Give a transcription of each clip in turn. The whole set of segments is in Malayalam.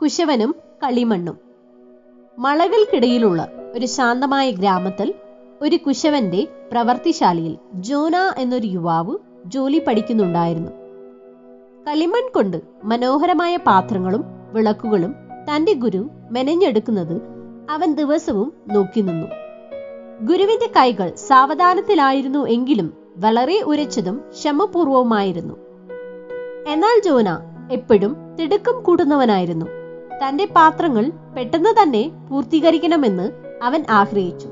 കുശവനും കളിമണ്ണും. മലകൾക്കിടയിലുള്ള ഒരു ശാന്തമായ ഗ്രാമത്തിൽ ഒരു കുശവന്റെ പ്രവർത്തിശാലയിൽ ജോന എന്നൊരു യുവാവ് ജോലി പഠിക്കുന്നുണ്ടായിരുന്നു. കളിമൺ കൊണ്ട് മനോഹരമായ പാത്രങ്ങളും വിളക്കുകളും തന്റെ ഗുരു മെനഞ്ഞെടുക്കുന്നത് അവൻ ദിവസവും നോക്കി നിന്നു. ഗുരുവിന്റെ കൈകൾ സാവധാനത്തിലായിരുന്നു എങ്കിലും വളരെ ഉരച്ചതും ക്ഷമപൂർവവുമായിരുന്നു. എന്നാൽ ജോന എപ്പോഴും തിടുക്കം കൂട്ടുന്നവനായിരുന്നു. തന്റെ പാത്രങ്ങൾ പെട്ടെന്ന് തന്നെ പൂർത്തീകരിക്കണമെന്ന് അവൻ ആഗ്രഹിച്ചു.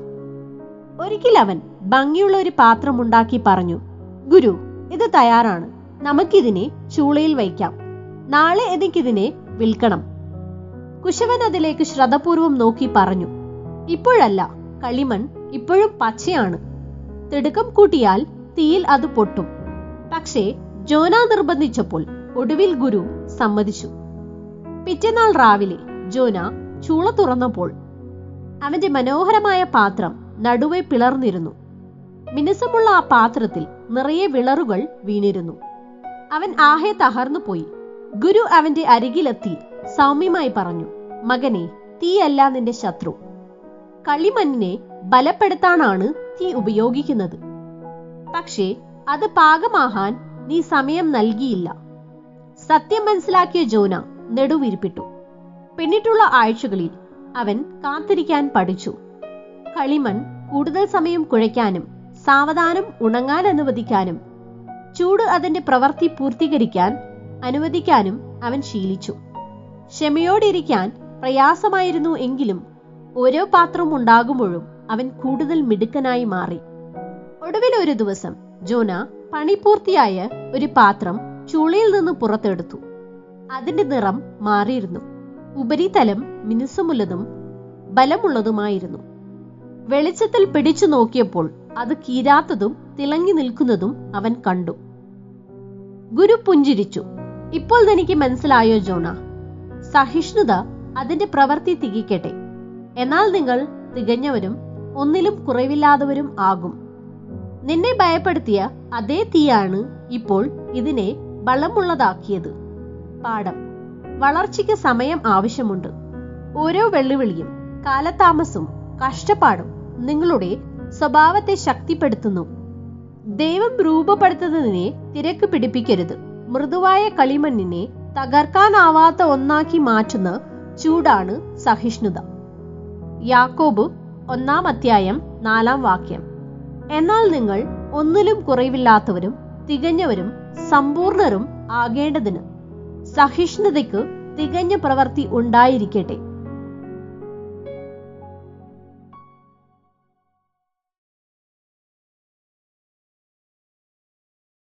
ഒരിക്കൽ അവൻ ഭംഗിയുള്ള ഒരു പാത്രം ഉണ്ടാക്കി പറഞ്ഞു, "ഗുരു, ഇത് തയ്യാറാണ്. നമുക്കിതിനെ ചൂളയിൽ വയ്ക്കാം. നാളെ എനിക്കിതിനെ വിൽക്കണം." കുശവൻ അതിലേക്ക് ശ്രദ്ധപൂർവം നോക്കി പറഞ്ഞു, "ഇപ്പോഴല്ല, കളിമൺ ഇപ്പോഴും പച്ചയാണ്. തിടുക്കം കൂട്ടിയാൽ തീയിൽ അത് പൊട്ടും." പക്ഷേ ജോന നിർബന്ധിച്ചപ്പോൾ ഒടുവിൽ ഗുരു സമ്മതിച്ചു. പിറ്റേന്നാൾ രാവിലെ ജോന ചൂള തുറന്നപ്പോൾ അവന്റെ മനോഹരമായ പാത്രം നടുവെ പിളർന്നിരുന്നു. മിനുസമുള്ള ആ പാത്രത്തിൽ നിറയെ വിളറുകൾ വീണിരുന്നു. അവൻ ആകെ തകർന്നു പോയി. ഗുരു അവന്റെ അരികിലെത്തി സൗമ്യമായി പറഞ്ഞു, "മകനെ, തീയല്ല നിന്റെ ശത്രു. കളിമണ്ണിനെ ബലപ്പെടുത്താനാണ് തീ ഉപയോഗിക്കുന്നത്. പക്ഷേ അത് പാകമാകാൻ നീ സമയം നൽകിയില്ല." സത്യം മനസ്സിലാക്കിയ ജോന നെടുവീർപ്പിട്ടു. പിന്നിട്ടുള്ള ആഴ്ചകളിൽ അവൻ കാത്തിരിക്കാൻ പഠിച്ചു. കളിമൺ കൂടുതൽ സമയം കുഴയ്ക്കാനും സാവധാനം ഉണങ്ങാൻ അനുവദിക്കാനും ചൂട് അതിന്റെ പ്രവൃത്തി പൂർത്തീകരിക്കാൻ അനുവദിക്കാനും അവൻ ശീലിച്ചു. ക്ഷമയോടിരിക്കാൻ പ്രയാസമായിരുന്നു എങ്കിലും ഓരോ പാത്രവും ഉണ്ടാകുമ്പോഴും അവൻ കൂടുതൽ മിടുക്കനായി മാറി. ഒടുവിൽ ഒരു ദിവസം ജോന പണി പൂർത്തിയായ ഒരു പാത്രം ചൂളയിൽ നിന്ന് പുറത്തെടുത്തു. അതിന്റെ നിറം മാറിയിരുന്നു. ഉപരിതലം മിനുസമുള്ളതും ബലമുള്ളതുമായിരുന്നു. വെളിച്ചത്തിൽ പിടിച്ചു നോക്കിയപ്പോൾ അത് കീരാത്തതും തിളങ്ങി നിൽക്കുന്നതും അവൻ കണ്ടു. ഗുരു പുഞ്ചിരിച്ചു. "ഇപ്പോൾ തനിക്ക് മനസ്സിലായോ ജോന? സഹിഷ്ണുത അതിന്റെ പ്രവൃത്തി തികയ്ക്കട്ടെ. എന്നാൽ നിങ്ങൾ തികഞ്ഞവരും ഒന്നിലും കുറവില്ലാത്തവരും ആകും. നിന്നെ ഭയപ്പെടുത്തിയ അതേ തീയാണ് ഇപ്പോൾ ഇതിനെ ബലമുള്ളതാക്കിയത്." പാഠം: വളർച്ചയ്ക്ക് സമയം ആവശ്യമുണ്ട്. ഓരോ വെല്ലുവിളിയും കാലതാമസവും കഷ്ടപ്പാടും നിങ്ങളുടെ സ്വഭാവത്തെ ശക്തിപ്പെടുത്തുന്നു. ദൈവം രൂപപ്പെടുത്തുന്നതിനെ തിരക്ക് പിടിപ്പിക്കരുത്. മൃദുവായ കളിമണ്ണിനെ തകർക്കാനാവാത്ത ഒന്നാക്കി മാറ്റുന്ന ചൂടാണ് സഹിഷ്ണുത. യാക്കോബ് 1:4 എന്നാൽ നിങ്ങൾ ഒന്നിലും കുറവില്ലാത്തവരും തികഞ്ഞവരും സമ്പൂർണരും ആകേണ്ടതിന് സഹിഷ്ണുതയ്ക്ക് തികഞ്ഞ പ്രവൃത്തി ഉണ്ടായിരിക്കട്ടെ.